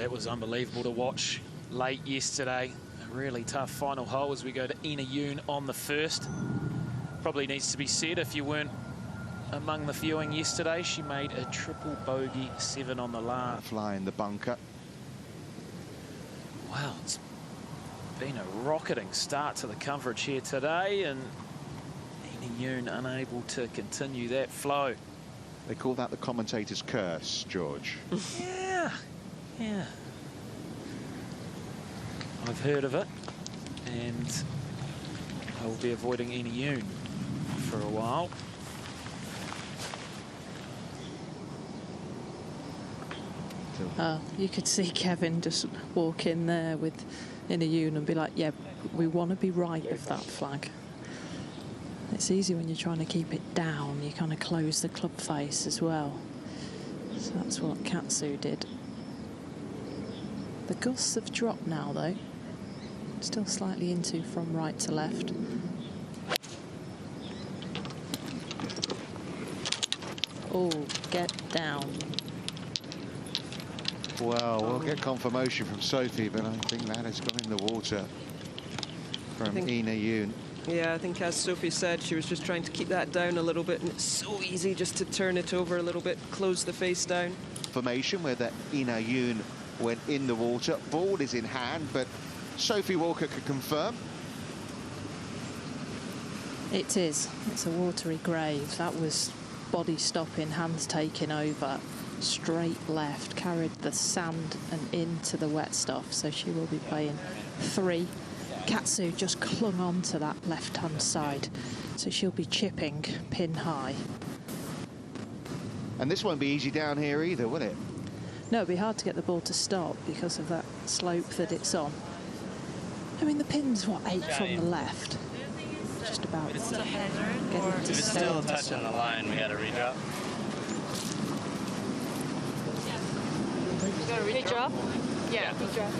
that was unbelievable to watch late yesterday. A really tough final hole as we go to Yoon on the first. Probably needs to be said, if you weren't among the viewing yesterday, she made a triple bogey, 7 on the last. Fly in the bunker. Wow, it's been a rocketing start to the coverage here today, and Yoon unable to continue that flow. They call that the commentator's curse, George. Yeah. I've heard of it, and I will be avoiding Yoon for a while. You could see Kevin just walk in there with Yoon and be like, yeah, we want to be right of that flag. It's easy when you're trying to keep it down. You kind of close the club face as well. So that's what Katsu did. The gusts have dropped now, though. Still slightly into from right to left. Oh, get down. Well, we'll get confirmation from Sophie, but I think that has gone in the water from Yoon. Yeah, I think as Sophie said, she was just trying to keep that down a little bit, and it's so easy just to turn it over a little bit, close the face down. Formation where that Yoon went in the water. Ball is in hand, but Sophie Walker could confirm. It is. It's a watery grave. That was body stopping, hands taking over. Straight left, carried the sand and into the wet stuff, so she will be playing 3. Katsu just clung on to that left-hand side, so she'll be chipping pin high. And this won't be easy down here either, will it? No, it'll be hard to get the ball to stop because of that slope that it's on. I mean, the pin's, what, 8 from the left? Just about getting to if it's still touching the line, we got to redrop. Redrop? Yeah, redrop.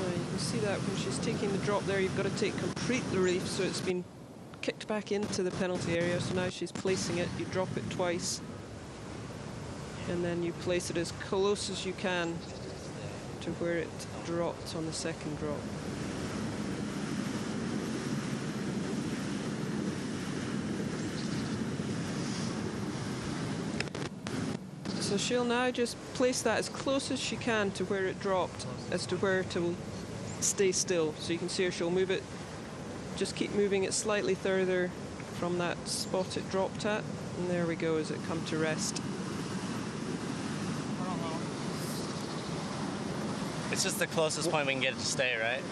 You can see that when she's taking the drop there, you've got to complete the relief, so it's been kicked back into the penalty area. So now she's placing it, you drop it twice, and then you place it as close as you can to where it dropped on the second drop. So she'll now just place that as close as she can to where it dropped, as to where it will stay still. So you can see her, she'll move it, just keep moving it slightly further from that spot it dropped at. And there we go as it come to rest. It's just the closest point we can get it to stay, right?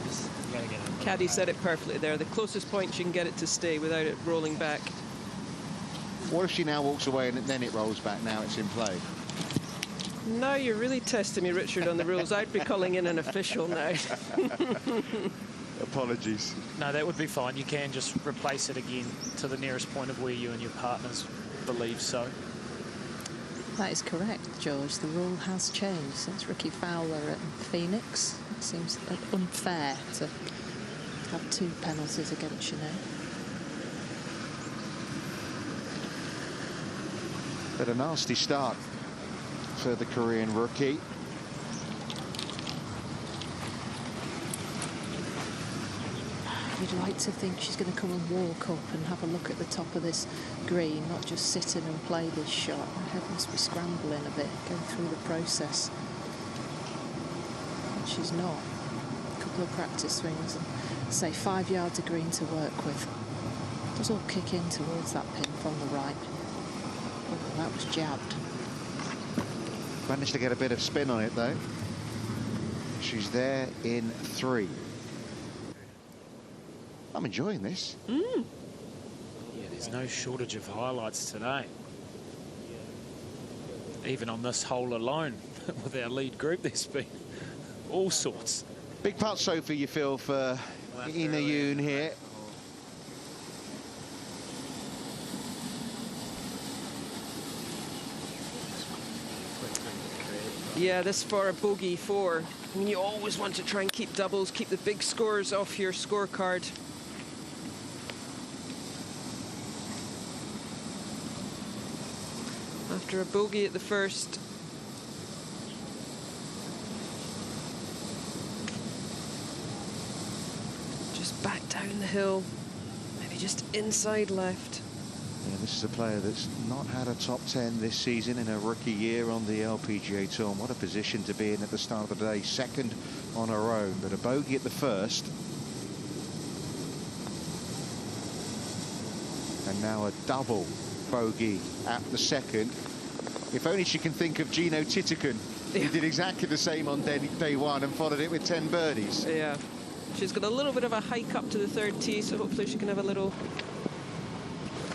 You gotta get it. Caddy said it perfectly there. The closest point you can get it to stay without it rolling back. What if she now walks away and then it rolls back? Now it's in play. Now you're really testing me, Richard, on the rules. I'd be calling in an official now. Apologies. No, that would be fine. You can just replace it again to the nearest point of where you and your partners believe so. That is correct, George. The rule has changed since Ricky Fowler at Phoenix. It seems unfair to have 2 penalties against you now. But a nasty start for the Korean rookie. You'd like to think she's going to come and walk up and have a look at the top of this green, not just sit in and play this shot. Her head must be scrambling a bit, going through the process. But she's not. A couple of practice swings and, say, 5 yards of green to work with. Does all kick in towards that pin from the right. Oh, that was jabbed. Managed to get a bit of spin on it, though. She's there in 3. I'm enjoying this. Yeah, there's no shortage of highlights today. Even on this hole alone, with our lead group, there's been all sorts. Big part, Sophie, you feel for Yoon here. Yeah, this for a bogey 4. I mean, you always want to try and keep doubles, keep the big scores off your scorecard. After a bogey at the first. Just back down the hill, maybe just inside left. Yeah, this is a player that's not had a top 10 this season in a rookie year on the LPGA Tour. And what a position to be in at the start of the day, second on her own, but a bogey at the first. And now a double bogey at the second. If only she can think of Gino Titican, who did exactly the same on day one and followed it with 10 birdies. Yeah, she's got a little bit of a hike up to the third tee, so hopefully she can have a little...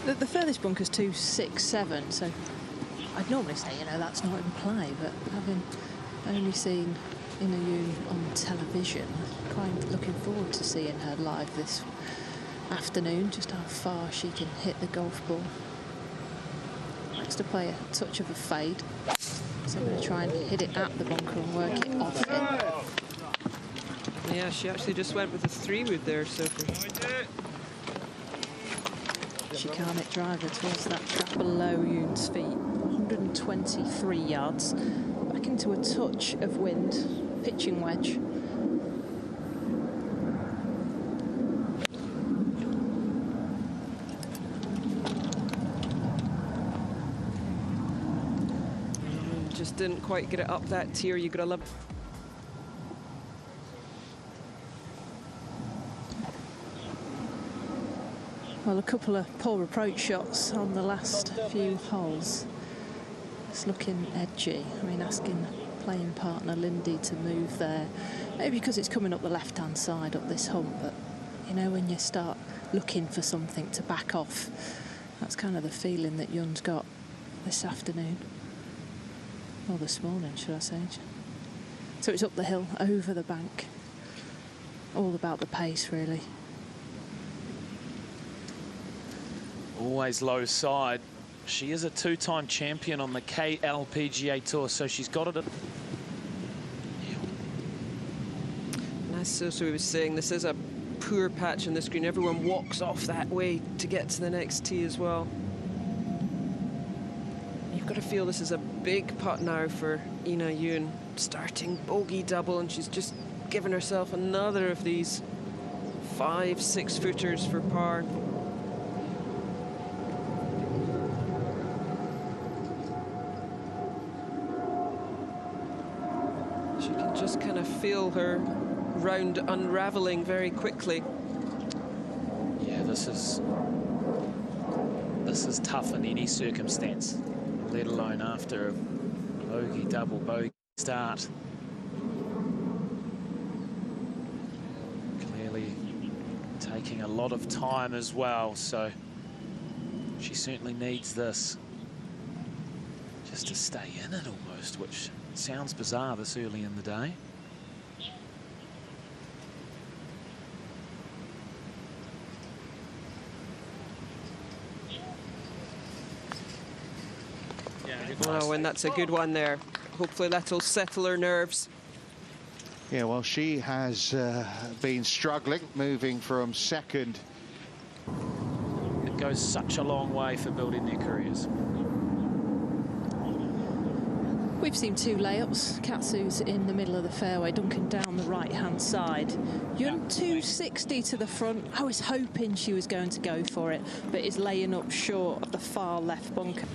The furthest bunker's 267, so I'd normally say, you know, that's not in play, but having only seen Yoon on television, quite looking forward to seeing her live this afternoon, just how far she can hit the golf ball. Likes to play a touch of a fade, so I'm going to try and hit it at the bunker and work it off it. Yeah, she actually just went with a 3-wood there, Sophie. She can't hit driver towards that trap below Yoon's feet. 123 yards. Back into a touch of wind. Pitching wedge. Just didn't quite get it up that tier. You gotta love. Well, a couple of poor approach shots on the last few holes. It's looking edgy. I mean, asking playing partner Lindy to move there. Maybe because it's coming up the left-hand side up this hump, but you know, when you start looking for something to back off, that's kind of the feeling that Yoon's got this afternoon. Or this morning, should I say. So it's up the hill, over the bank. All about the pace, really. Always low side. She is a two-time champion on the KLPGA Tour, so she's got it. And as Soso was saying, this is a poor patch on the screen. Everyone walks off that way to get to the next tee as well. You've got to feel this is a big putt now for Yoon. Starting bogey double, and she's just given herself another of these 5-6 footers for par. She can just kind of feel her round unraveling very quickly. Yeah, this is tough in any circumstance, let alone after a bogey, double bogey start. Clearly taking a lot of time as well, so she certainly needs this just to stay in it almost, which sounds bizarre this early in the day. Oh, and that's a good one there. Hopefully that'll settle her nerves. Yeah, well, she has been struggling, moving from second. It goes such a long way for building their careers. We've seen two layups. Katsu's in the middle of the fairway, Duncan down the right-hand side. Yoon 260 to the front. I was hoping she was going to go for it, but is laying up short of the far left bunker.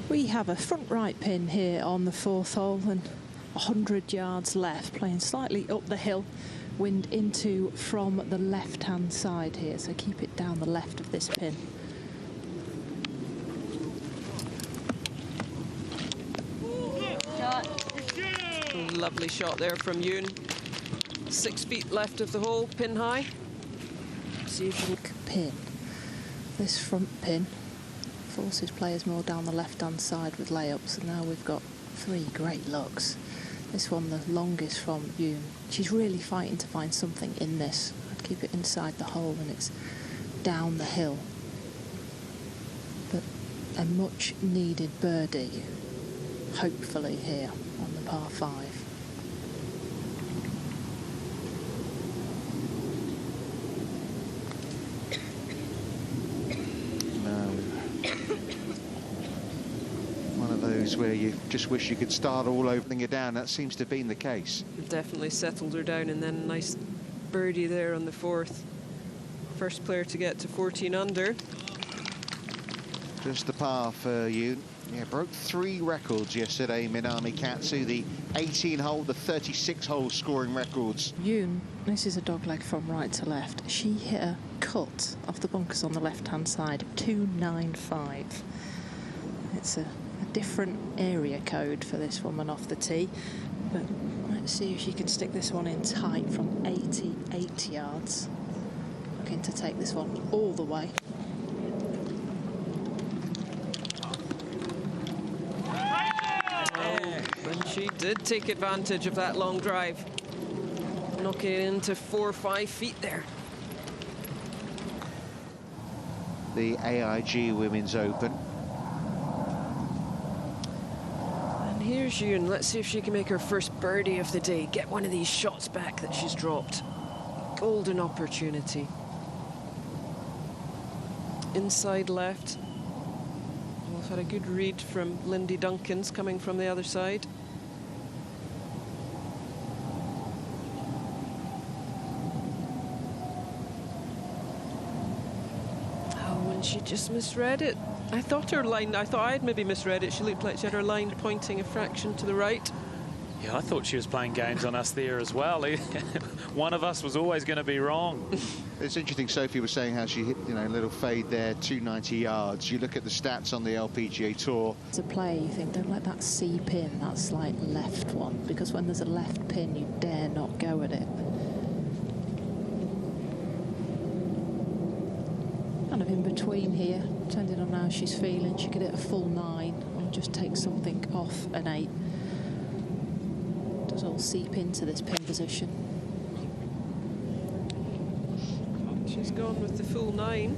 We have a front right pin here on the fourth hole and 100 yards left, playing slightly up the hill. Wind into from the left-hand side here, so keep it down the left of this pin. Lovely shot there from Yoon. 6 feet left of the hole, pin high. See if you can pin. This front pin forces players more down the left-hand side with layups, and now we've got 3 great looks. This one, the longest from Yoon. She's really fighting to find something in this. I'd keep it inside the hole, and it's down the hill. But a much-needed birdie, hopefully here on the par 5. those where you just wish you could start all over you down. That seems to have been the case. Definitely settled her down, and then a nice birdie there on the fourth. First player to get to 14 under. Just the par for Yoon. Yeah, broke 3 records yesterday, Minami Katsu. The 18-hole, the 36-hole scoring records. Yoon, this is a dogleg from right to left. She hit a cut off the bunkers on the left-hand side, 295. It's a different area code for this woman off the tee. But let's see if she can stick this one in tight from 88 yards. Looking to take this one all the way. And she did take advantage of that long drive. Knocking it into 4 or 5 feet there. The AIG Women's Open. And here's Yoon. Let's see if she can make her first birdie of the day. Get one of these shots back that she's dropped. Golden opportunity. Inside left. We've had a good read from Lindy Duncans coming from the other side. Oh, and she just misread it. I thought I'd maybe misread it. She looked like she had her line pointing a fraction to the right. Yeah, I thought she was playing games on us there as well. One of us was always going to be wrong. It's interesting, Sophie was saying how she hit, you know, a little fade there, 290 yards. You look at the stats on the LPGA Tour. As a player, you think, don't let that seep in, that slight left one, because when there's a left pin, you dare not go at it. Kind of in between here, depending on how she's feeling. She could hit a full 9 or just take something off an 8. Does all seep into this pin position. She's gone with the full 9.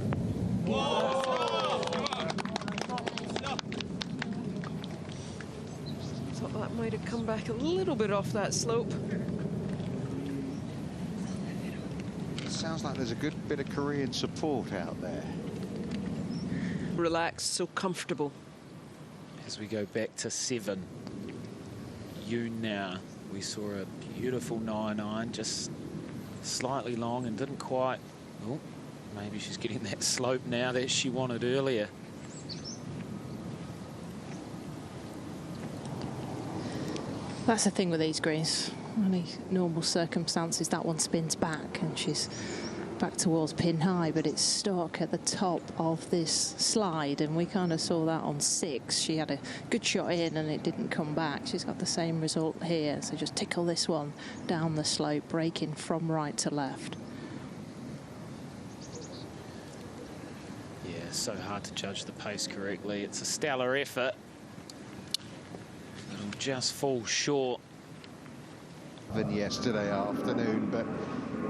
Thought that might have come back a little bit off that slope. It sounds like there's a good bit of Korean support out there. Relaxed, so comfortable. As we go back to 7. Yoon now. We saw a beautiful 9-iron, just slightly long and didn't quite. Oh, maybe she's getting that slope now that she wanted earlier. That's the thing with these greens. Only normal circumstances, that one spins back and she's back towards pin high, but it's stuck at the top of this slide, and we kind of saw that on 6. She had a good shot in and it didn't come back. She's got the same result here, so just tickle this one down the slope, breaking from right to left. Yeah, so hard to judge the pace correctly. It's a stellar effort. It'll just fall short. Than yesterday afternoon, but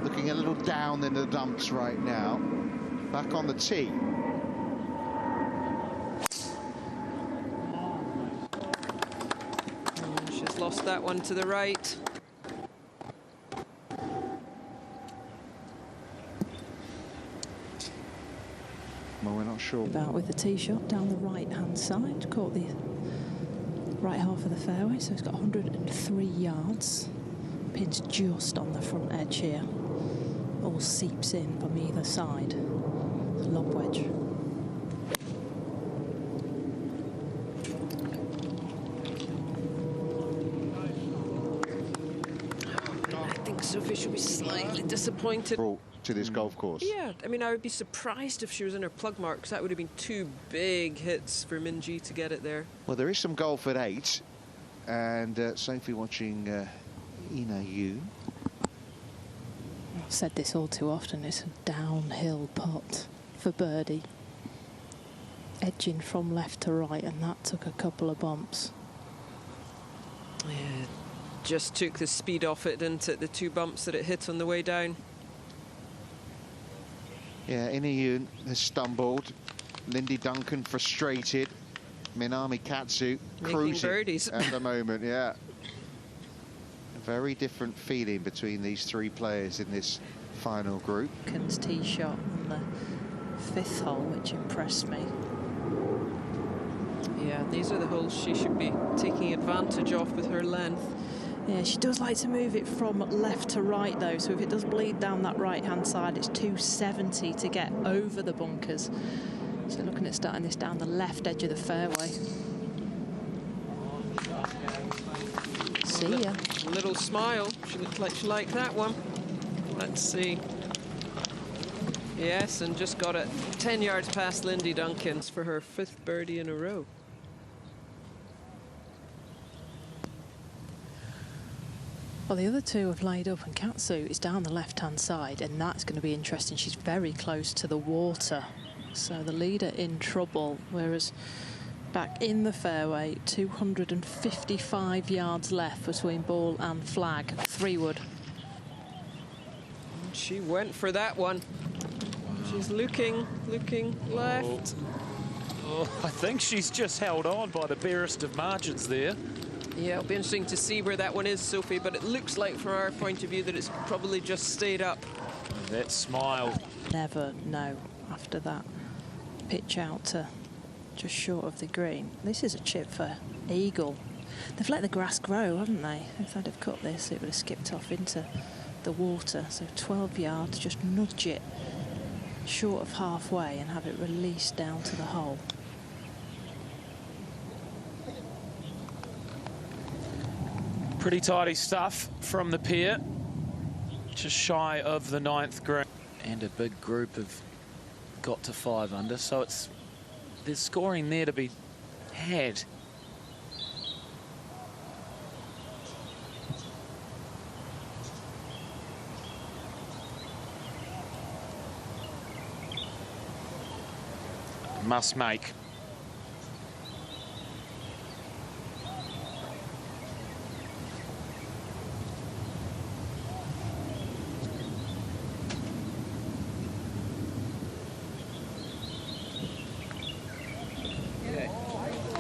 looking a little down in the dumps right now. Back on the tee. She's lost that one to the right. Well, we're not sure. About with the tee shot down the right-hand side, caught the right half of the fairway, so it's got 103 yards. Pin's just on the front edge here. All seeps in from either side. Lob wedge. I think Sophie should be slightly disappointed. Brought to this golf course. Yeah, I mean, I would be surprised if she was in her plug mark, because that would have been 2 big hits for Minji to get it there. Well, there is some golf at 8, and Sophie watching Ina Yoon. I've said this all too often, it's a downhill putt for birdie. Edging from left to right, and that took a couple of bumps. Yeah, just took the speed off it, didn't it? The 2 bumps that it hit on the way down. Yeah, Ina Yoon has stumbled. Lindy Duncan frustrated. Minami Katsu cruising birdies at the moment, yeah. A very different feeling between these 3 players in this final group. Duncan's tee shot on the 5th hole, which impressed me. Yeah, these are the holes she should be taking advantage of with her length. Yeah, she does like to move it from left to right, though, so if it does bleed down that right-hand side, it's 270 to get over the bunkers. So looking at starting this down the left edge of the fairway. See ya. Little smile. She looked like she liked that one. Let's see. Yes, and just got it 10 yards past Lindy Duncans for her 5th birdie in a row. Well, the other two have laid up, and Katsu is down the left-hand side, and that's going to be interesting. She's very close to the water, so the leader in trouble, whereas back in the fairway, 255 yards left between ball and flag. 3-wood. She went for that one. She's looking left. Oh, I think she's just held on by the barest of margins there. Yeah, it'll be interesting to see where that one is, Sophie, but it looks like from our point of view that it's probably just stayed up. That smile. Never know after that pitch out to just short of the green. This is a chip for eagle. They've let the grass grow, haven't they? If they'd have cut this, it would have skipped off into the water. So 12 yards, just nudge it short of halfway and have it released down to the hole. Pretty tidy stuff from the pair. Just shy of the 9th green. And a big group have got to 5 under, so there's scoring there to be had. Must make.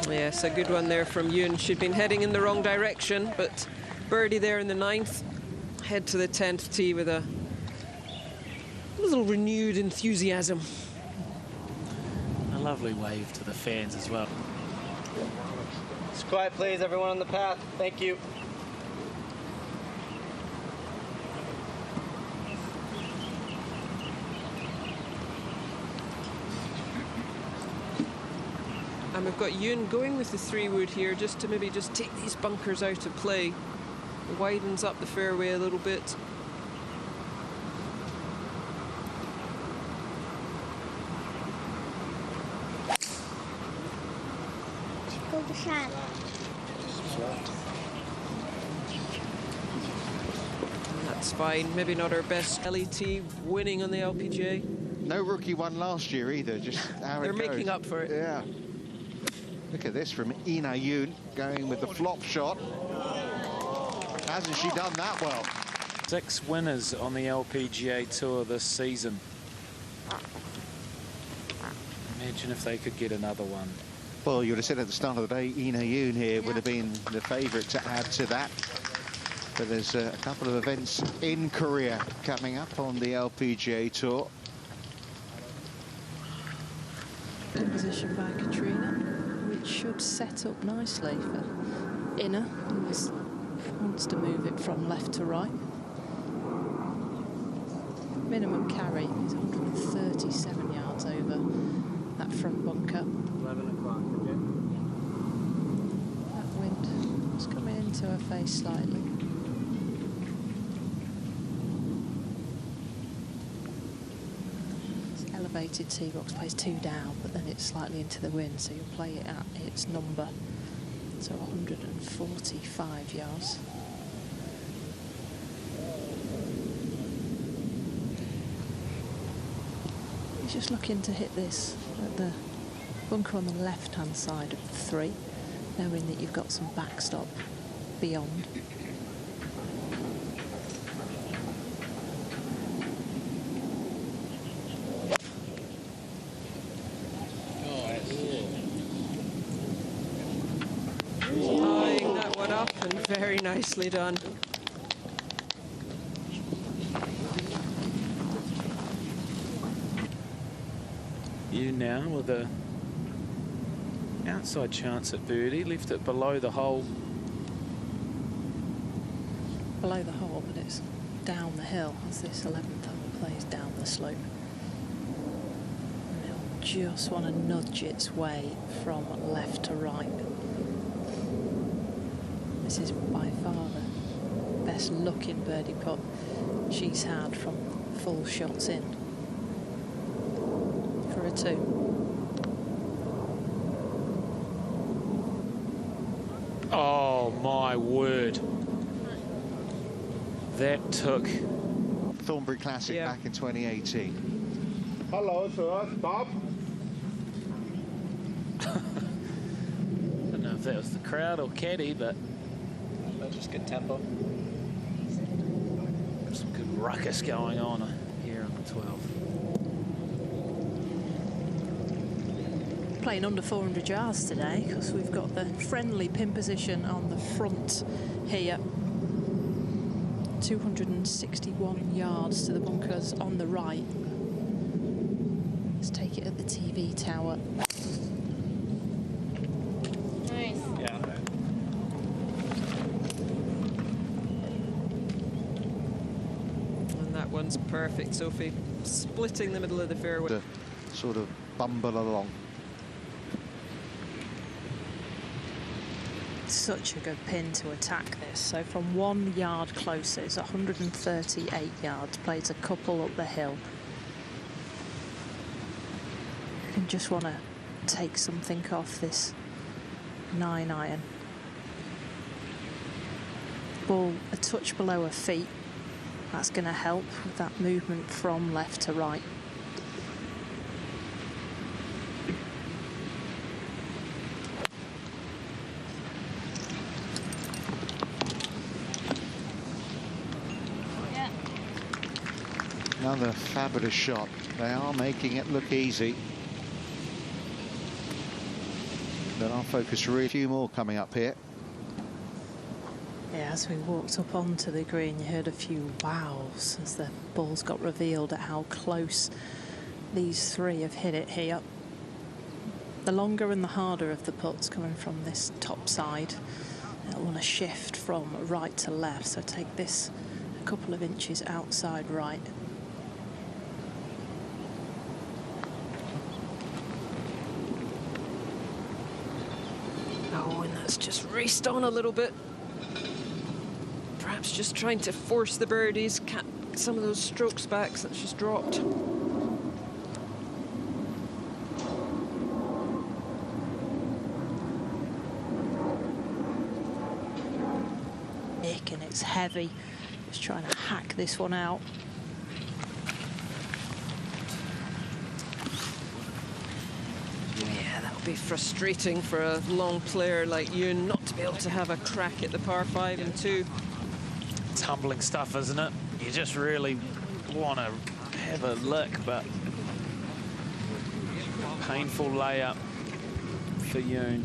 Yes, a good one there from Yoon. She'd been heading in the wrong direction, but birdie there in the 9th. Head to the 10th tee with a little renewed enthusiasm. A lovely wave to the fans as well. Just quiet, please, everyone on the path. Thank you. And we've got Yoon going with the 3-wood here just to maybe just take these bunkers out of play. It widens up the fairway a little bit. And that's fine. Maybe not our best LET winning on the LPGA. No rookie won last year either, just how They're it goes. making up for it. Yeah. Look at this from Yoon going with the flop shot. Hasn't she done that well? 6 winners on the LPGA Tour this season. Imagine if they could get another one. Well, you would have said at the start of the day, Yoon here would have been the favourite to add to that. But there's a couple of events in Korea coming up on the LPGA Tour. Good position by Katrina, which should set up nicely for Inner, who wants to move it from left to right. Minimum carry is 137 yards over that front bunker. 11 o'clock, okay? That wind is coming into her face slightly. Elevated tee box plays 2 down, but then it's slightly into the wind, so you'll play it at its number. So 145 yards. He's just looking to hit this at the bunker on the left-hand side of the 3, knowing that you've got some backstop beyond. Tying that one up, and very nicely done. You now with a Outside chance at birdie, left it below the hole. Below the hole, but it's down the hill as this 11th hole plays down the slope. And it'll just want to nudge its way from left to right. This is by far the best looking birdie putt she's had from full shots in. For a 2. Oh my word. That took Thornbury Classic back in 2018. Hello, sir. Stop. I don't know if that was the crowd or caddy, but Just good tempo. some good ruckus going on here on the 12. Playing under 400 yards today because we've got the friendly pin position on the front here. 261 yards to the bunkers on the right. Let's take it at the TV tower. Nice. Yeah. And that one's perfect, Sophie. Splitting the middle of the fairway. To sort of bumble along. Such a good pin to attack this. So from 1 yard closer, it's 138 yards. Plays a couple up the hill. And just want to take something off this 9-iron. Ball a touch below her feet. That's going to help with that movement from left to right. Another fabulous shot. They are making it look easy. But our focus really, a few more coming up here. Yeah, as we walked up onto the green, you heard a few wows as the balls got revealed at how close these three have hit it here. The longer and the harder of the putts coming from this top side. It'll want to shift from right to left, so take this a couple of inches outside right. Oh, and that's just raced on a little bit. Perhaps just trying to force the birdies, some of those strokes back that she's dropped. Nick, and it's heavy. Just trying to hack this one out. Yeah, that'll be frustrating for a long player like Yoon not to be able to have a crack at the par 5 and 2. It's humbling stuff, isn't it? You just really want to have a look, but painful layup for Yoon.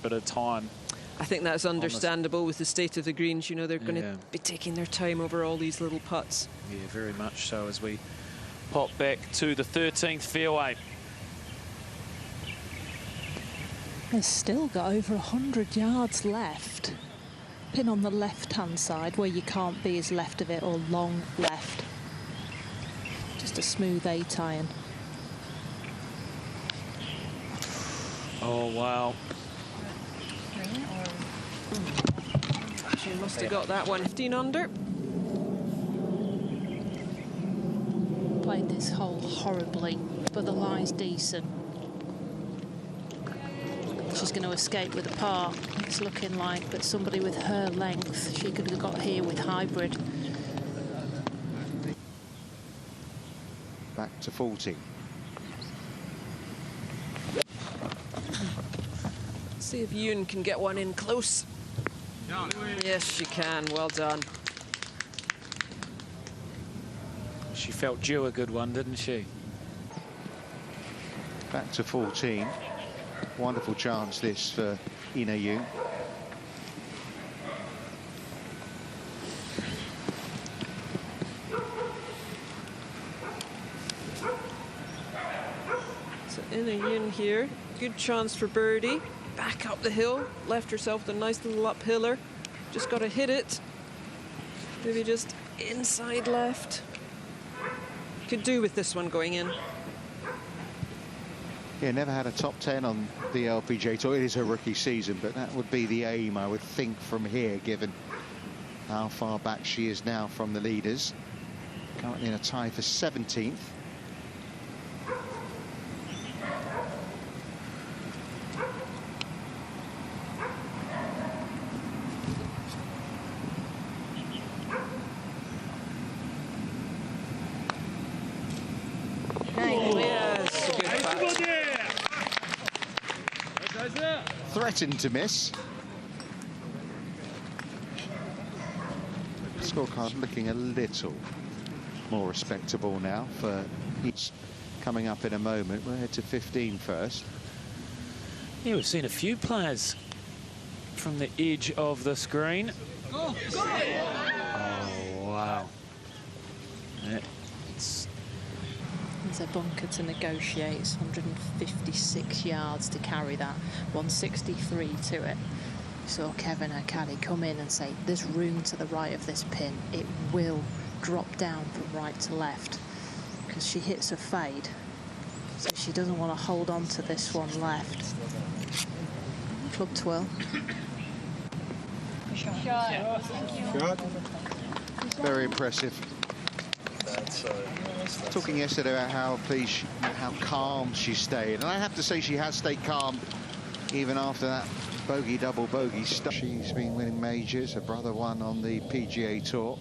Bit of time. I think that's understandable with the state of the greens. You know, they're going to be taking their time over all these little putts. Yeah, very much so as we pop back to the 13th fairway. They've still got over 100 yards left. Pin on the left-hand side where you can't be as left of it or long left. Just a smooth 8-iron. Oh, wow. She must have got that one 15 under. Played this hole horribly, but the lie's decent. She's going to escape with a par, it's looking like, but somebody with her length, she could have got here with hybrid. Back to 40. See if Yoon can get one in close. Yes, she can. Well done. She felt due a good one, didn't she? Back to 14. Wonderful chance this for Yoon. Yoon here. Good chance for birdie. Back up the hill. Left herself with a nice little uphiller. Just got to hit it. Maybe just inside left. Could do with this one going in. Yeah, never had a top 10 on the LPGA Tour. It is her rookie season, but that would be the aim, I would think, from here, given how far back she is now from the leaders. Currently in a tie for 17th. Threatened to miss. Scorecard looking a little more respectable now for each coming up in a moment. We'll head to 15 first. Yeah, we've seen a few players from the edge of the screen. Oh, wow. There's a bunker to negotiate. It's 156 yards to carry that. 163 to it. Saw Kevin, her caddy, come in and say, there's room to the right of this pin. It will drop down from right to left, because she hits a fade. So she doesn't want to hold on to this one left. Club twirl. Shot. Very impressive. Talking yesterday about how calm she stayed, and I have to say she has stayed calm even after that double bogey stuff. She's been winning majors. Her brother won on the PGA Tour.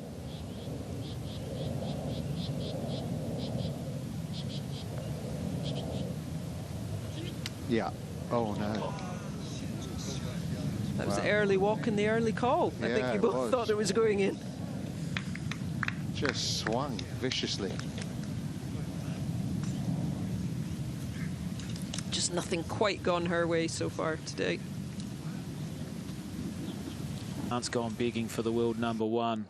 Yeah. Oh no. That was the early walk and the early call. I think you both thought it was going in. Just swung viciously. Just nothing quite gone her way so far today. Aunt's gone begging for the world #1.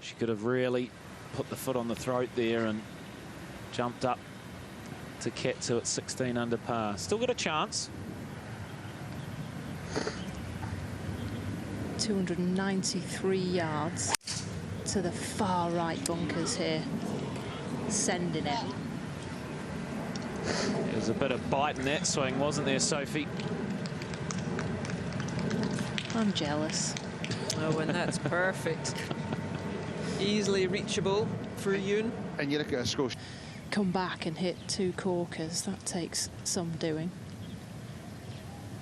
She could have really put the foot on the throat there and jumped up to Ketsu at 16 under par. Still got a chance. 293 yards to the far right bunkers here. Sending it. There was a bit of bite in that swing, wasn't there, Sophie? I'm jealous. Oh, and that's perfect. Easily reachable for Yoon. And you look at her score. Come back and hit 2 corkers. That takes some doing.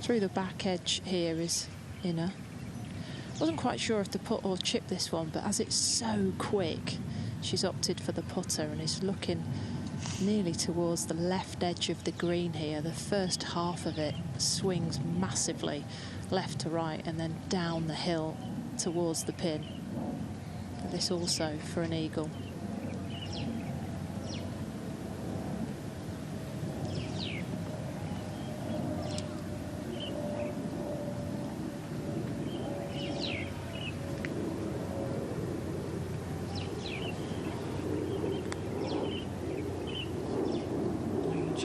Through the back edge here is inner. Wasn't quite sure if to put or chip this one, but as it's so quick, she's opted for the putter and is looking nearly towards the left edge of the green here. The first half of it swings massively left to right and then down the hill towards the pin. This also for an eagle.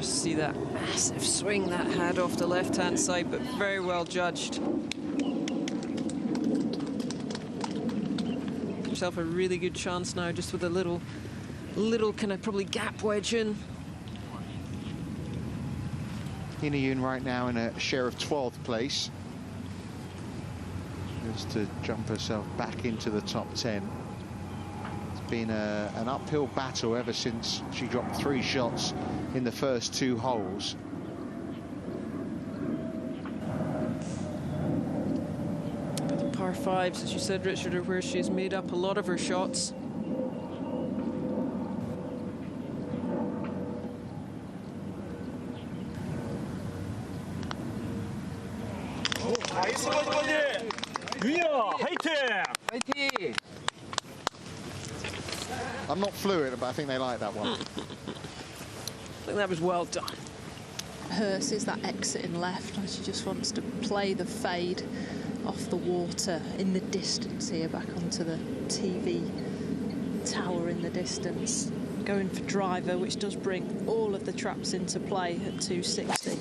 See that massive swing that had off the left-hand side, but very well judged. Yourself a really good chance now, just with a little kind of probably gap wedge in. Yoon right now in a share of 12th place. Just to jump herself back into the top 10. It's been an uphill battle ever since she dropped 3 shots in the first 2 holes. But the par 5s, as you said, Richard, are where she's made up a lot of her shots. I'm not fluent, but I think they like that one. I think that was well done. Hers is that exiting left, and she just wants to play the fade off the water in the distance here, back onto the TV tower in the distance. going for driver, which does bring all of the traps into play at 260.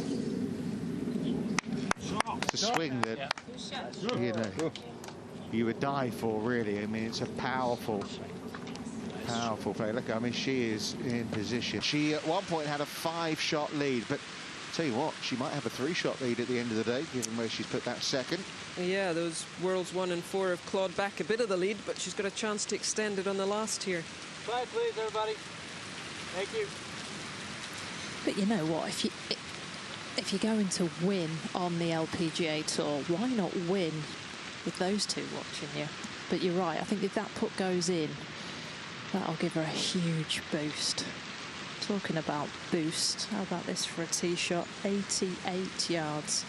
It's a swing that, you know, you would die for, really. I mean, it's a powerful play. Look, I mean, she is in position. She at one point had a 5-shot lead, but tell you what, she might have a 3-shot lead at the end of the day, given where she's put that second. Yeah, those Worlds 1 and 4 have clawed back a bit of the lead, but she's got a chance to extend it on the last here. Quiet, please, everybody. Thank you. But you know what, if you're going to win on the LPGA Tour, why not win with those two watching you? But you're right, I think if that putt goes in, that'll give her a huge boost. Talking about boost, how about this for a tee shot? 88 yards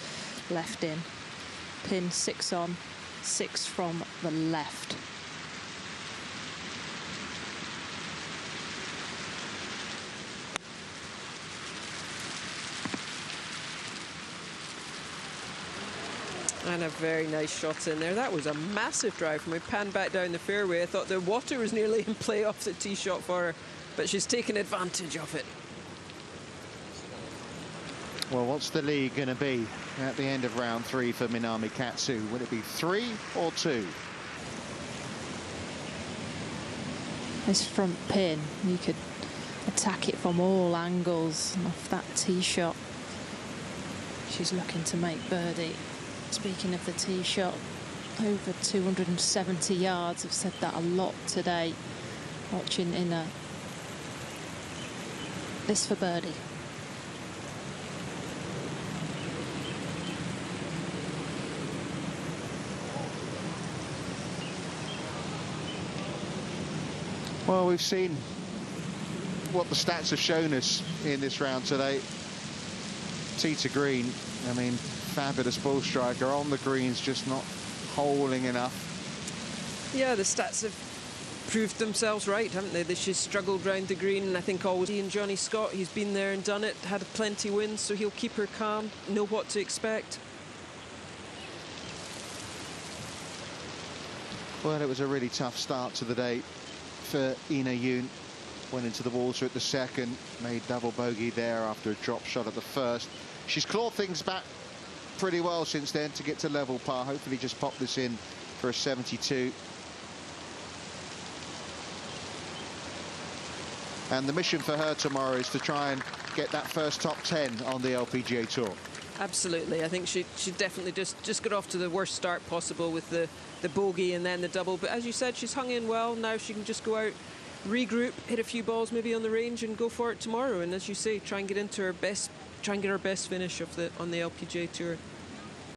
left in. Pin 6 on, 6 from the left. And a very nice shot in there. That was a massive drive. When we panned back down the fairway, I thought the water was nearly in play off the tee shot for her, but she's taken advantage of it. Well, what's the lead going to be at the end of round 3 for Minami Katsu? Will it be 3 or 2? This front pin, you could attack it from all angles off that tee shot. She's looking to make birdie. Speaking of the tee shot, over 270 yards. I've said that a lot today. Watching Ina. This for birdie. Well, we've seen what the stats have shown us in this round today. Tee to green, I mean, fabulous ball striker on the greens, just not holing enough. Yeah, the stats have proved themselves right, haven't they? She's struggled round the green, and I think always and Johnny Scott, he's been there and done it, had plenty wins, so he'll keep her calm, know what to expect. Well, it was a really tough start to the day for Ina Yoon. Went into the water at the second, made double bogey there after a drop shot at the first. She's clawed things back pretty well since then to get to level par. Hopefully just pop this in for a 72. And the mission for her tomorrow is to try and get that first top 10 on the LPGA Tour. Absolutely. I think she definitely just got off to the worst start possible with the bogey and then the double. But as you said, she's hung in well. Now she can just go out, regroup, hit a few balls maybe on the range and go for it tomorrow. And as you say, try and get into her best, try and get her best finish on the LPGA Tour.